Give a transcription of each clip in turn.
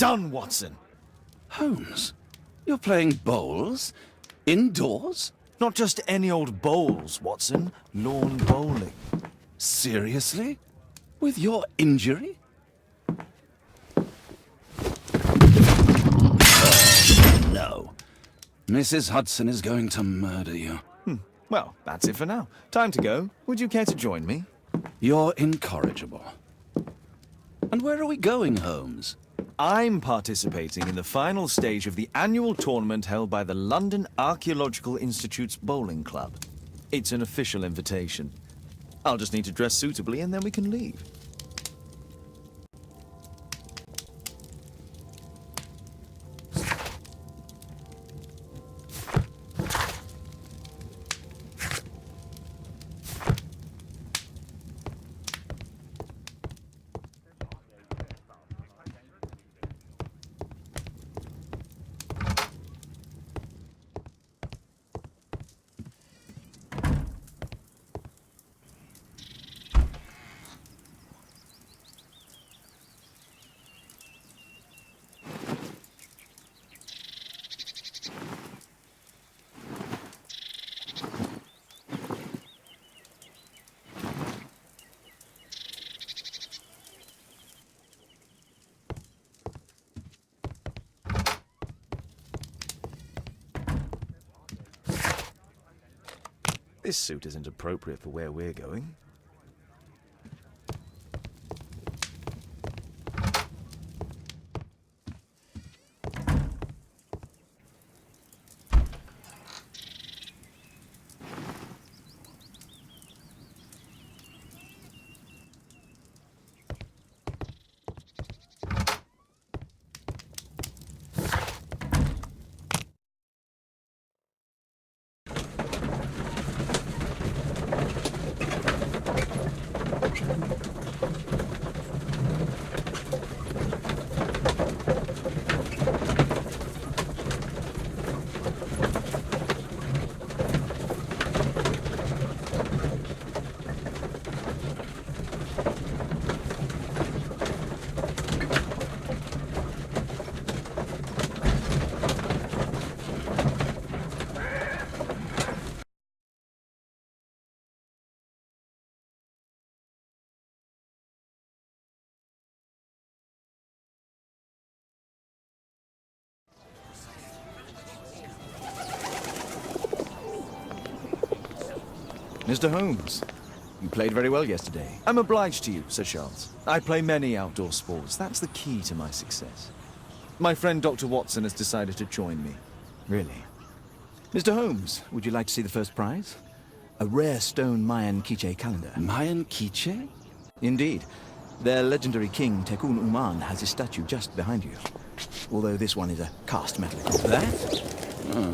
done, Watson. Holmes, you're playing bowls? Indoors? Not just any old bowls, Watson. Lawn bowling. Seriously? With your injury? Oh, no. Mrs. Hudson is going to murder you. Well, that's it for now. Time to go. Would you care to join me? You're incorrigible. And where are we going, Holmes? I'm participating in the final stage of the annual tournament held by the London Archaeological Institute's bowling club. It's an official invitation. I'll just need to dress suitably and then we can leave. This suit isn't appropriate for where we're going. Mr. Holmes, you played very well yesterday. I'm obliged to you, Sir Charles. I play many outdoor sports. That's the key to my success. My friend Dr. Watson has decided to join me. Really? Mr. Holmes, would you like to see the first prize? A rare stone Mayan quiche calendar. Mayan quiche? Indeed. Their legendary king, Tekun Uman, has his statue just behind you. Although this one is a cast metal. That? Oh.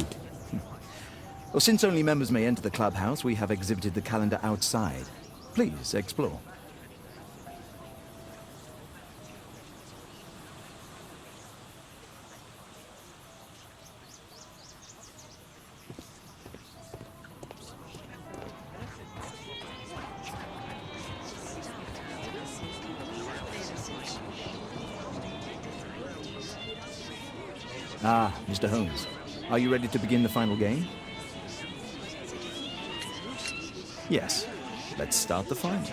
Well, since only members may enter the clubhouse, we have exhibited the calendar outside. Please, explore. Ah, Mr. Holmes, are you ready to begin the final game? Yes. Let's start the final.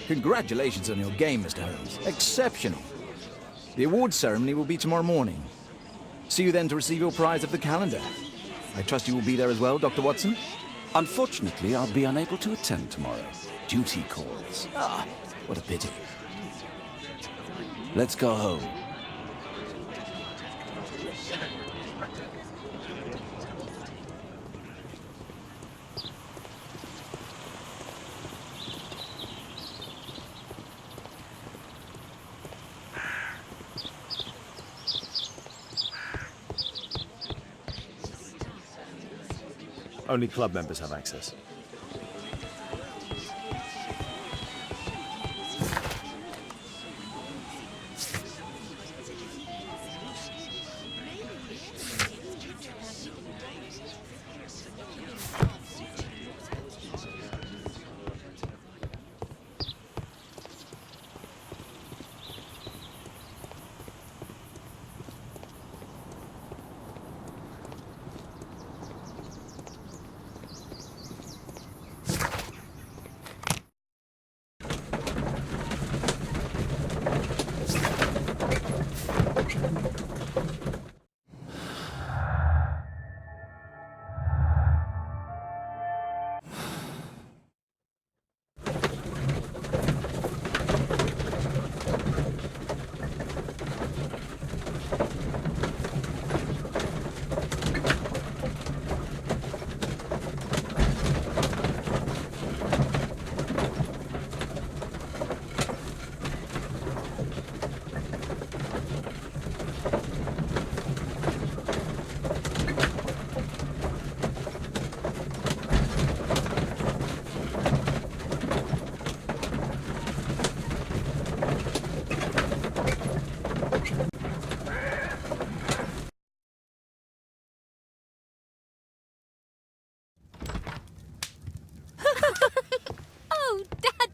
Congratulations on your game, Mr. Holmes. Exceptional. The awards ceremony will be tomorrow morning. See you then to receive your prize of the calendar. I trust you will be there as well, Dr. Watson? Unfortunately, I'll be unable to attend tomorrow. Duty calls. Ah, what a pity. Let's go home. Only club members have access.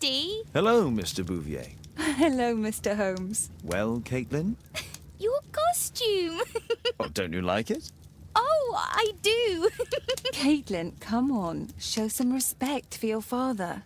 Daddy! Hello, Mr. Bouvier. Hello, Mr. Holmes. Well, Caitlin? Your costume! Oh, don't you like it? Oh, I do! Caitlin, come on. Show some respect for your father.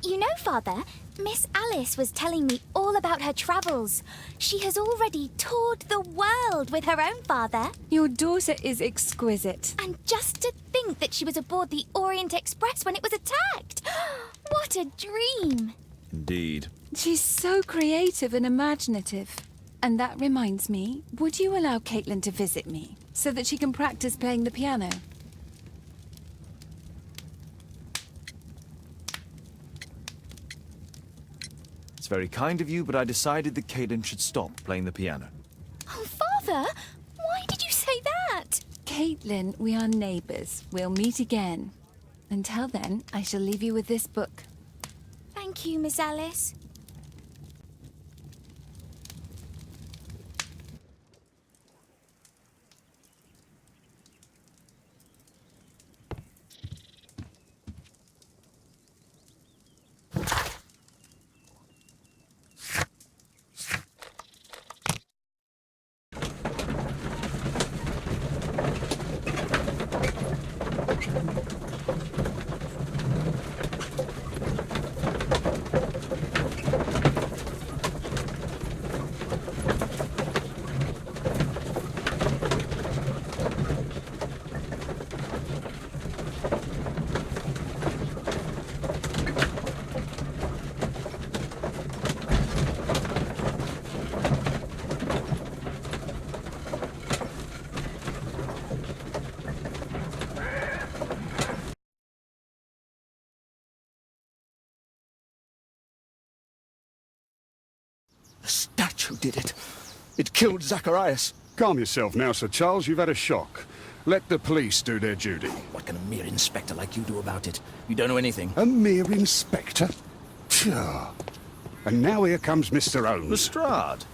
You know, Father, Miss Alice was telling me all about her travels. She has already toured the world with her own father. Your daughter is exquisite. And just to think that she was aboard the Orient Express when it was attacked. What a dream. Indeed. She's so creative and imaginative. And that reminds me, would you allow Caitlin to visit me so that she can practice playing the piano? It's very kind of you, but I decided that Caitlin should stop playing the piano. Oh, Father, why did you say that? Caitlin, we are neighbours. We'll meet again. Until then, I shall leave you with this book. Thank you, Miss Alice. The statue did it. It killed Zacharias. Calm yourself now, Sir Charles. You've had a shock. Let the police do their duty. What can a mere inspector like you do about it? You don't know anything. A mere inspector? Phew. And now here comes Mr. Holmes. Lestrade,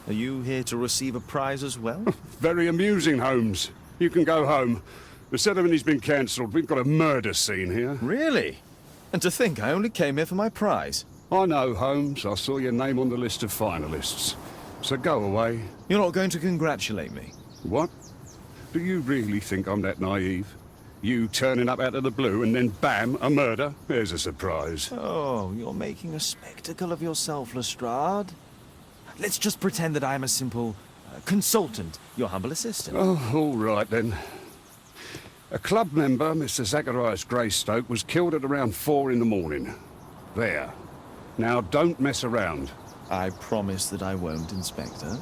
are you here to receive a prize as well? Very amusing, Holmes. You can go home. The ceremony's been cancelled. We've got a murder scene here. Really? And to think I only came here for my prize. I know, Holmes. I saw your name on the list of finalists. So go away. You're not going to congratulate me? What? Do you really think I'm that naive? You turning up out of the blue and then bam, a murder? There's a surprise. Oh, you're making a spectacle of yourself, Lestrade. Let's just pretend that I'm a simple consultant, your humble assistant. Oh, all right then. A club member, Mr. Zacharias Greystoke, was killed at around 4 in the morning. There. Now don't mess around. I promise that I won't, Inspector.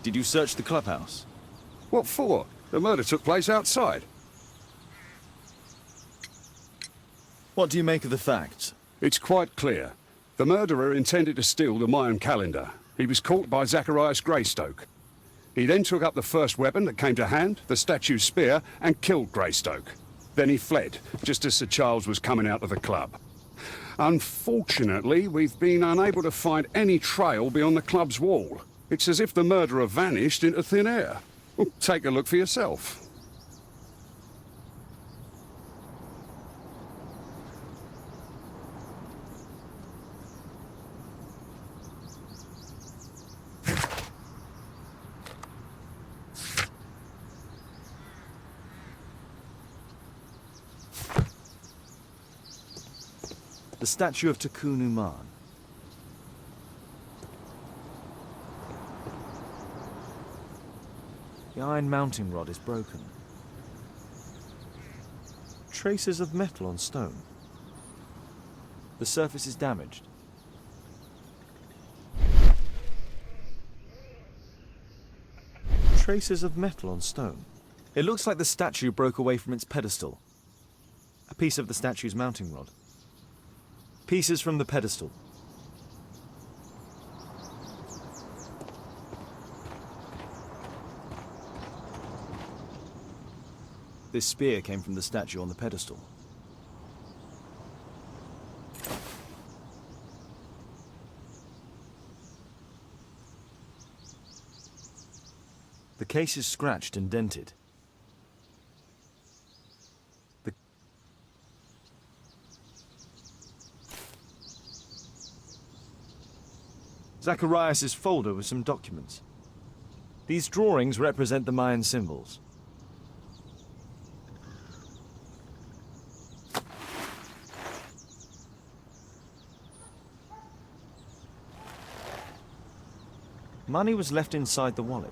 Did you search the clubhouse? What for? The murder took place outside. What do you make of the facts? It's quite clear. The murderer intended to steal the Mayan calendar. He was caught by Zacharias Greystoke. He then took up the first weapon that came to hand, the statue's spear, and killed Greystoke. Then he fled, just as Sir Charles was coming out of the club. Unfortunately, we've been unable to find any trail beyond the club's wall. It's as if the murderer vanished into thin air. Well, take a look for yourself. The statue of Takunuman. The iron mounting rod is broken. Traces of metal on stone. The surface is damaged. Traces of metal on stone. It looks like the statue broke away from its pedestal. A piece of the statue's mounting rod. Pieces from the pedestal. This spear came from the statue on the pedestal. The case is scratched and dented. Zacharias' folder with some documents. These drawings represent the Mayan symbols. Money was left inside the wallet.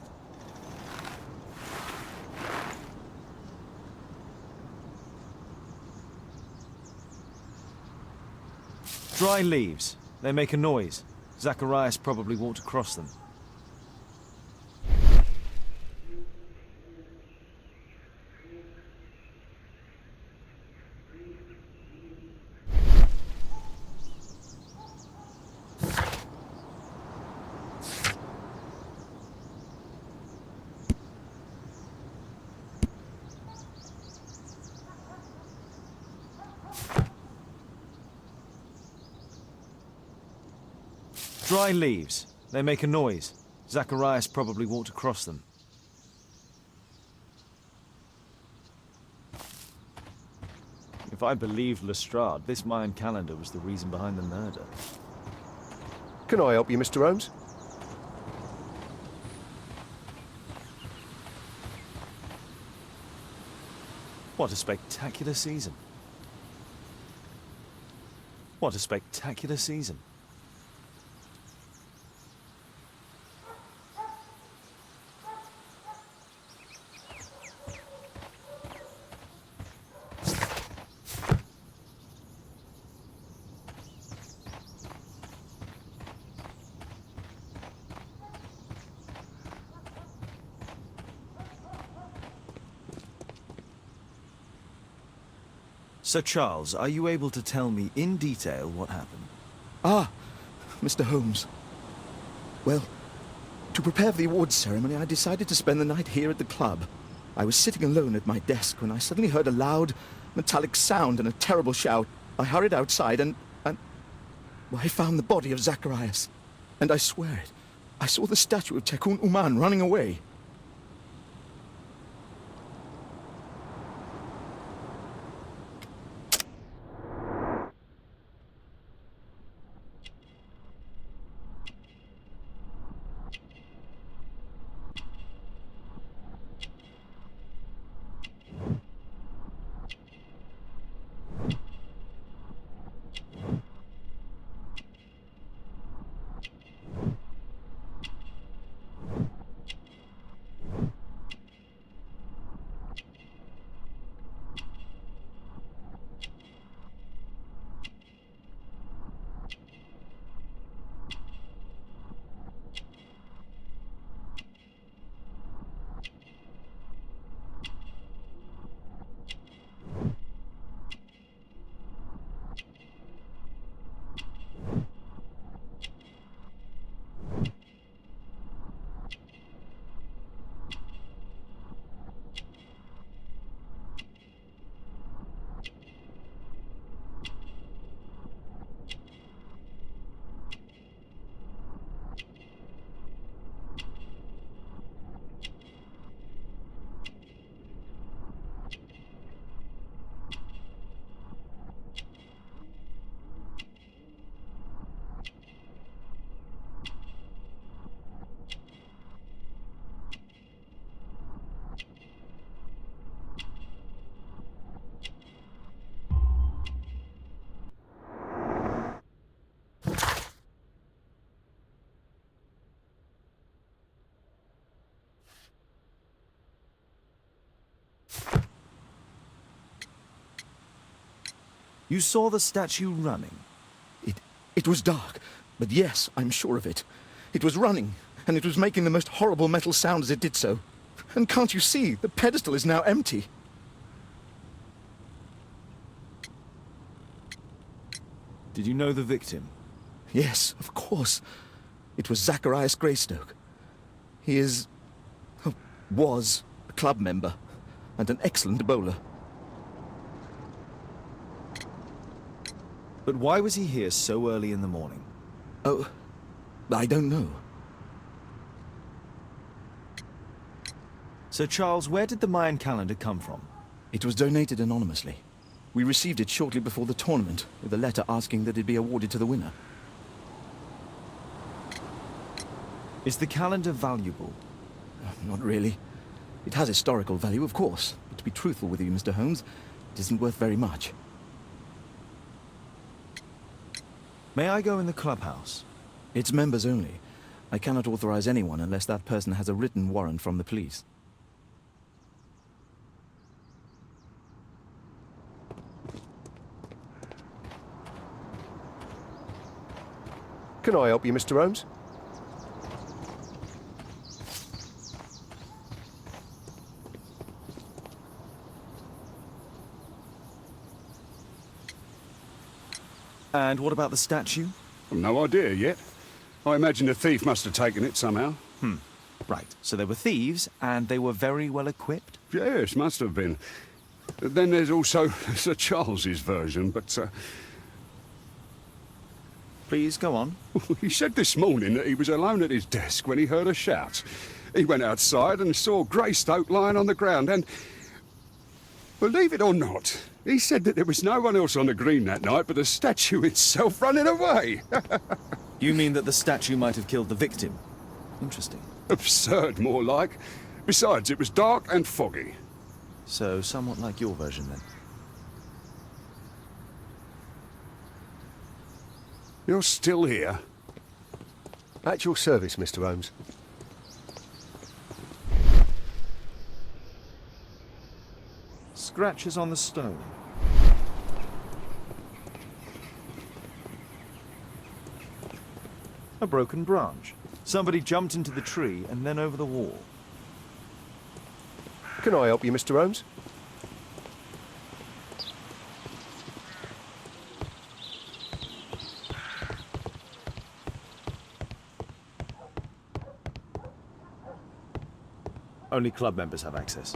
Dry leaves. They make a noise. Zacharias probably walked across them. Dry leaves. They make a noise. Zacharias probably walked across them. If I believed Lestrade, this Mayan calendar was the reason behind the murder. Can I help you, Mr. Holmes? What a spectacular season. What a spectacular season. Sir Charles, are you able to tell me in detail what happened? Ah, Mr. Holmes. Well, to prepare for the awards ceremony, I decided to spend the night here at the club. I was sitting alone at my desk when I suddenly heard a loud, metallic sound and a terrible shout. I hurried outside and well, I found the body of Zacharias. And I swear it, I saw the statue of Tekun Uman running away. You saw the statue running? It was dark, but yes, I'm sure of it. It was running, and it was making the most horrible metal sound as it did so. And can't you see, the pedestal is now empty. Did you know the victim? Yes, of course. It was Zacharias Greystoke. He is... was a club member, and an excellent bowler. But why was he here so early in the morning? Oh, I don't know. Sir Charles, where did the Mayan calendar come from? It was donated anonymously. We received it shortly before the tournament, with a letter asking that it be awarded to the winner. Is the calendar valuable? Not really. It has historical value, of course. But to be truthful with you, Mr. Holmes, it isn't worth very much. May I go in the clubhouse? It's members only. I cannot authorize anyone unless that person has a written warrant from the police. Can I help you, Mr. Holmes? And what about the statue? I've no idea yet. I imagine the thief must have taken it somehow. Right, so they were thieves, and they were very well equipped? Yes, must have been. Then there's also Sir Charles's version, but Please, go on. he said this morning that he was alone at his desk when he heard a shout. He went outside and saw Greystoke lying on the ground and... believe it or not, he said that there was no one else on the green that night but the statue itself running away. You mean that the statue might have killed the victim? Interesting. Absurd, more like. Besides, it was dark and foggy. So, somewhat like your version, then. You're still here? At your service, Mr. Holmes. Scratches on the stone. A broken branch. Somebody jumped into the tree and then over the wall. Can I help you, Mr. Holmes? Only club members have access.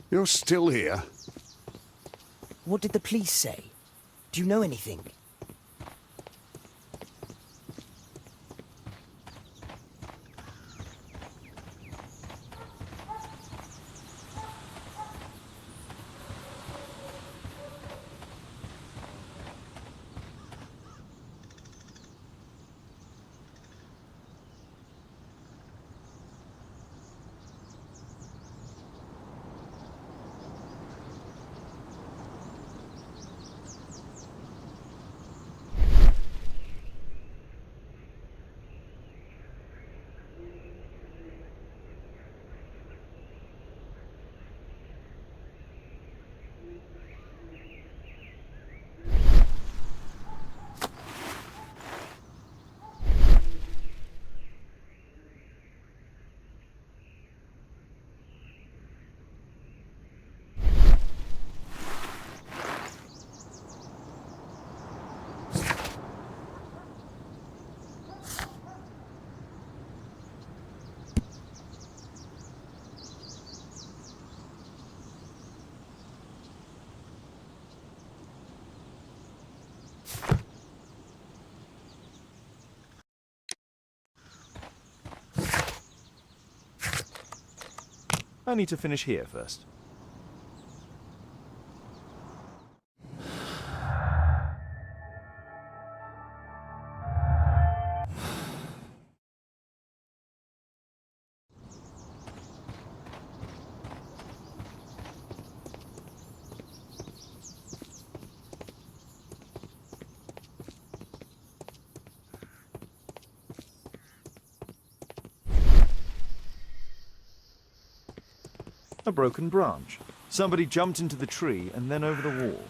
You're still here? What did the police say? Do you know anything? I need to finish here first. A broken branch. Somebody jumped into the tree and then over the wall.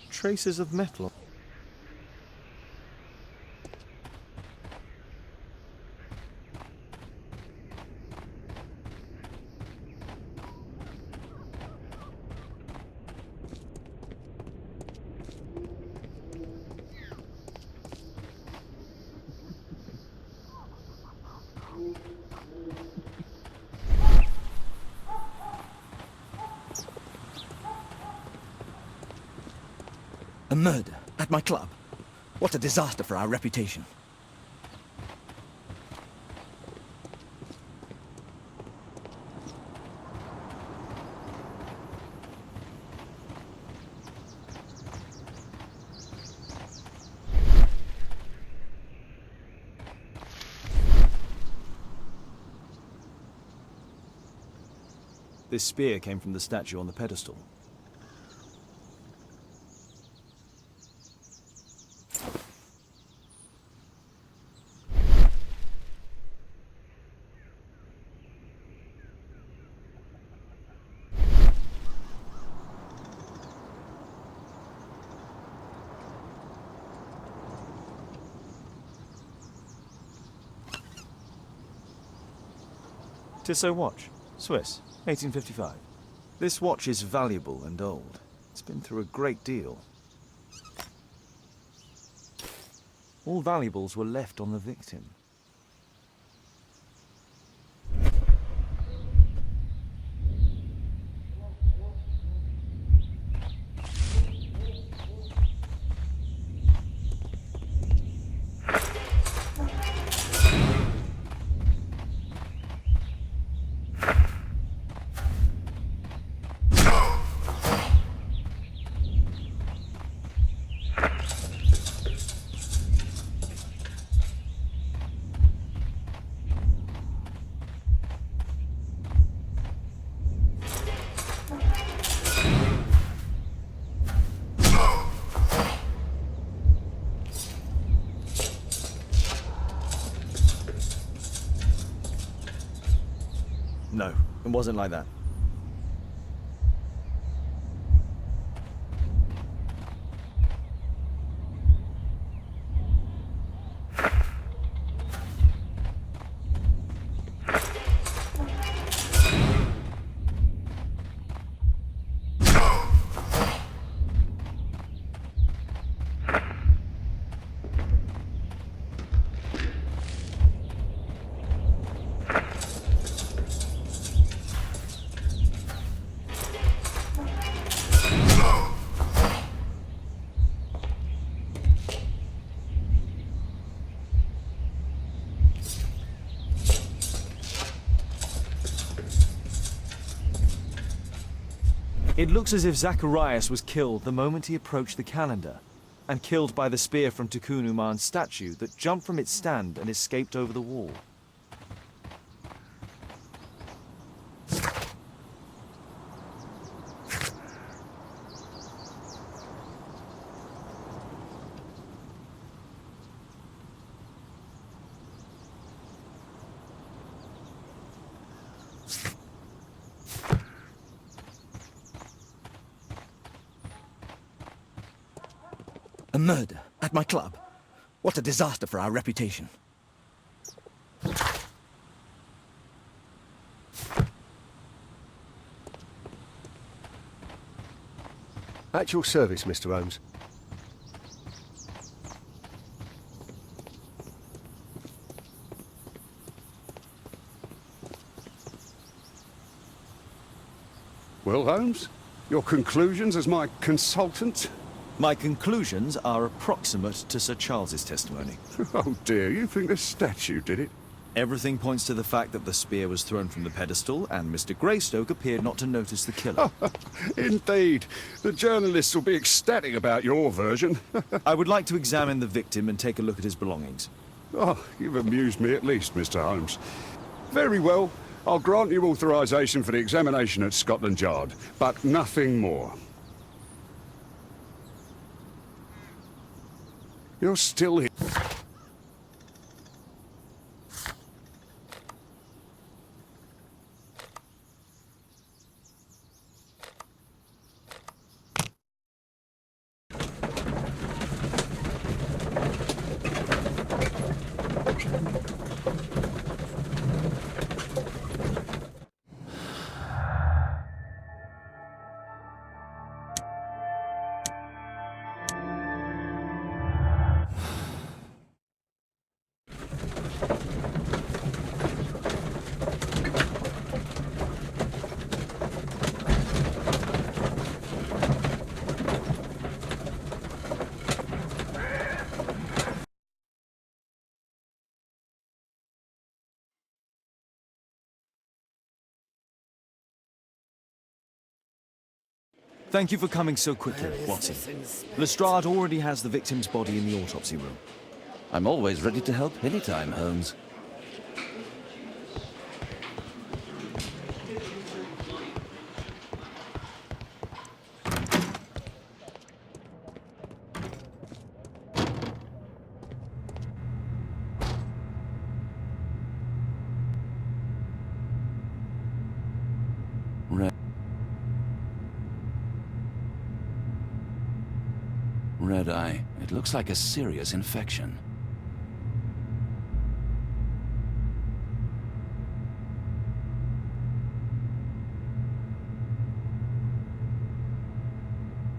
Traces of metal. A murder at my club. What a disaster for our reputation. This spear came from the statue on the pedestal. Tissot watch, Swiss, 1855. This watch is valuable and old. It's been through a great deal. All valuables were left on the victim. It wasn't like that. It looks as if Zacharias was killed the moment he approached the calendar, and killed by the spear from Tikkun Uman's statue that jumped from its stand and escaped over the wall. A murder at my club. What a disaster for our reputation. At your service, Mr. Holmes. Well, Holmes, your conclusions as my consultant? My conclusions are approximate to Sir Charles's testimony. Oh dear, you think the statue did it? Everything points to the fact that the spear was thrown from the pedestal, and Mr. Greystoke appeared not to notice the killer. Indeed. The journalists will be ecstatic about your version. I would like to examine the victim and take a look at his belongings. Oh, you've amused me at least, Mr. Holmes. Very well. I'll grant you authorization for the examination at Scotland Yard, but nothing more. You're still here. Thank you for coming so quickly, Watson. Lestrade already has the victim's body in the autopsy room. I'm always ready to help anytime, Holmes. Red eye. It looks like a serious infection.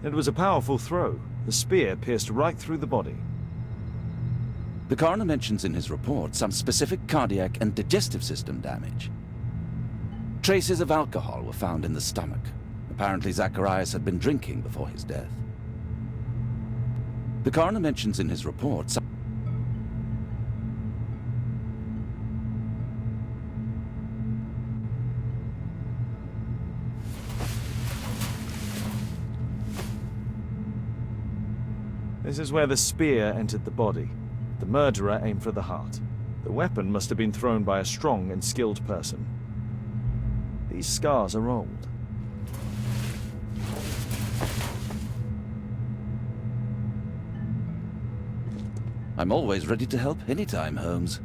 It was a powerful throw. The spear pierced right through the body. The coroner mentions in his report some specific cardiac and digestive system damage. Traces of alcohol were found in the stomach. Apparently Zacharias had been drinking before his death. The coroner mentions in his report some... This is where the spear entered the body. The murderer aimed for the heart. The weapon must have been thrown by a strong and skilled person. These scars are old. I'm always ready to help anytime, Holmes.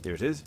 Here it is.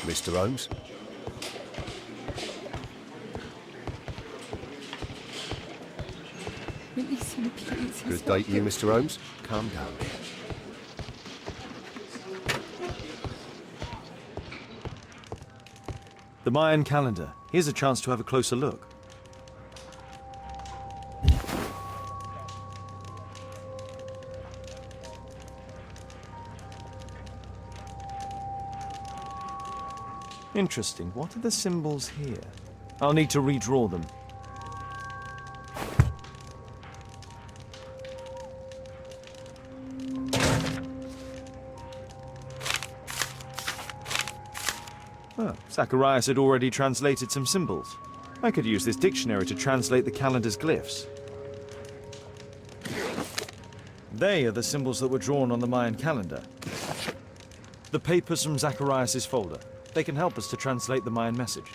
Mr. Holmes? Release me, please. Good day to you, Mr. Holmes. Calm down. The Mayan calendar. Here's a chance to have a closer look. Interesting. What are the symbols here? I'll need to redraw them. Well, Zacharias had already translated some symbols. I could use this dictionary to translate the calendar's glyphs. They are the symbols that were drawn on the Mayan calendar. The papers from Zacharias' folder. They can help us to translate the Mayan message.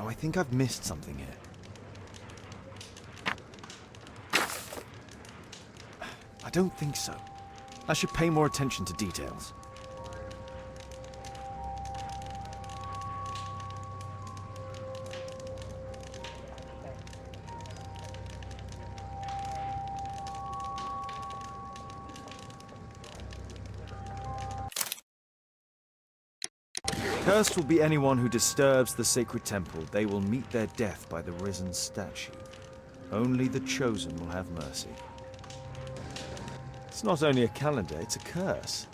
No, I think I've missed something here. I don't think so. I should pay more attention to details. Cursed will be anyone who disturbs the sacred temple. They will meet their death by the risen statue. Only the chosen will have mercy. It's not only a calendar, it's a curse.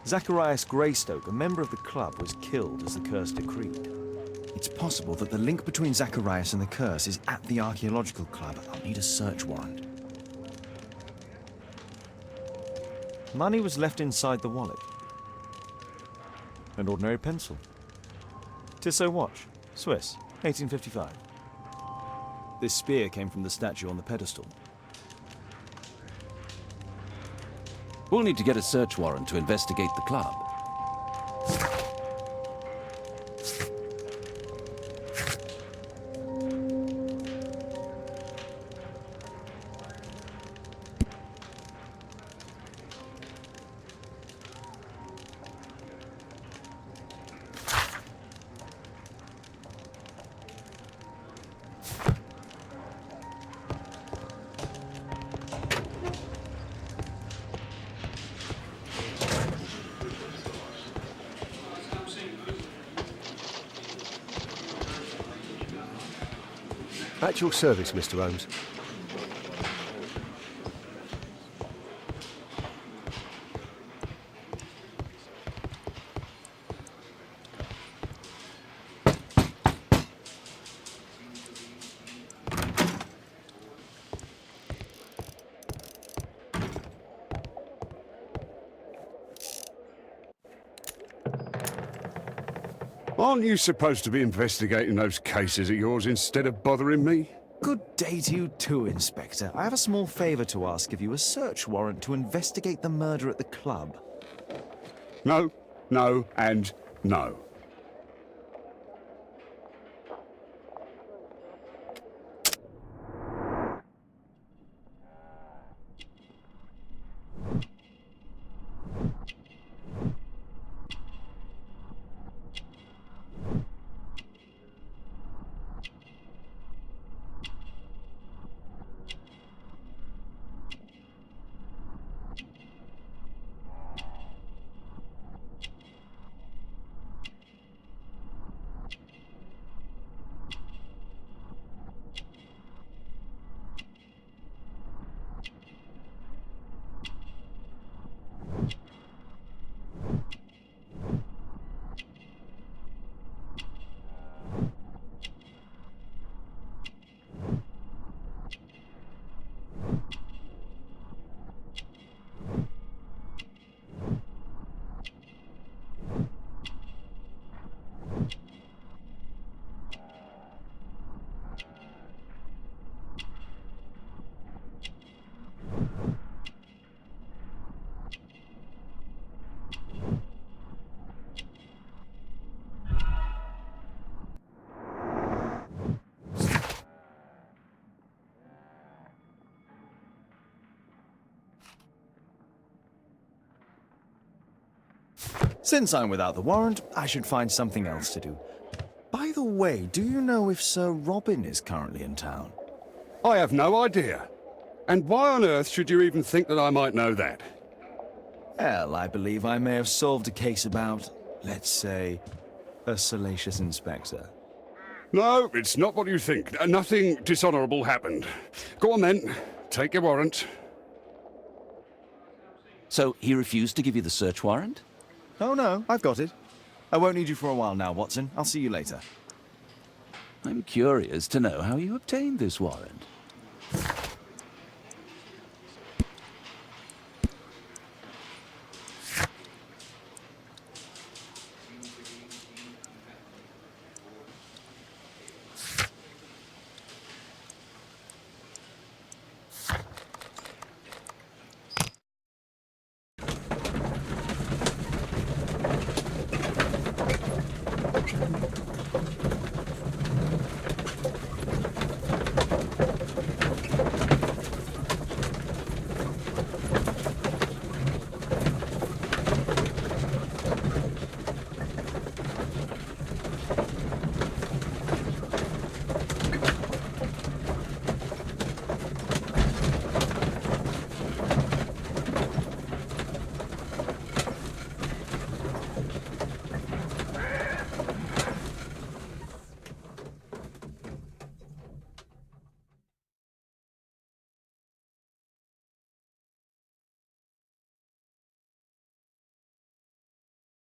Zacharias Greystoke, a member of the club, was killed as the curse decreed. It's possible that the link between Zacharias and the curse is at the archaeological club. I'll need a search warrant. Money was left inside the wallet. An ordinary pencil. Tissot watch, Swiss, 1855. This spear came from the statue on the pedestal. We'll need to get a search warrant to investigate the club. At your service, Mr. Holmes. Aren't you supposed to be investigating those cases of yours instead of bothering me? Good day to you too, Inspector. I have a small favor to ask of you, a search warrant to investigate the murder at the club. No, no, and no. Since I'm without the warrant, I should find something else to do. By the way, do you know if Sir Robin is currently in town? I have no idea. And why on earth should you even think that I might know that? Well, I believe I may have solved a case about, let's say, a salacious inspector. No, it's not what you think. Nothing dishonourable happened. Go on then. Take your warrant. So he refused to give you the search warrant? Oh no, I've got it. I won't need you for a while now, Watson. I'll see you later. I'm curious to know how you obtained this warrant.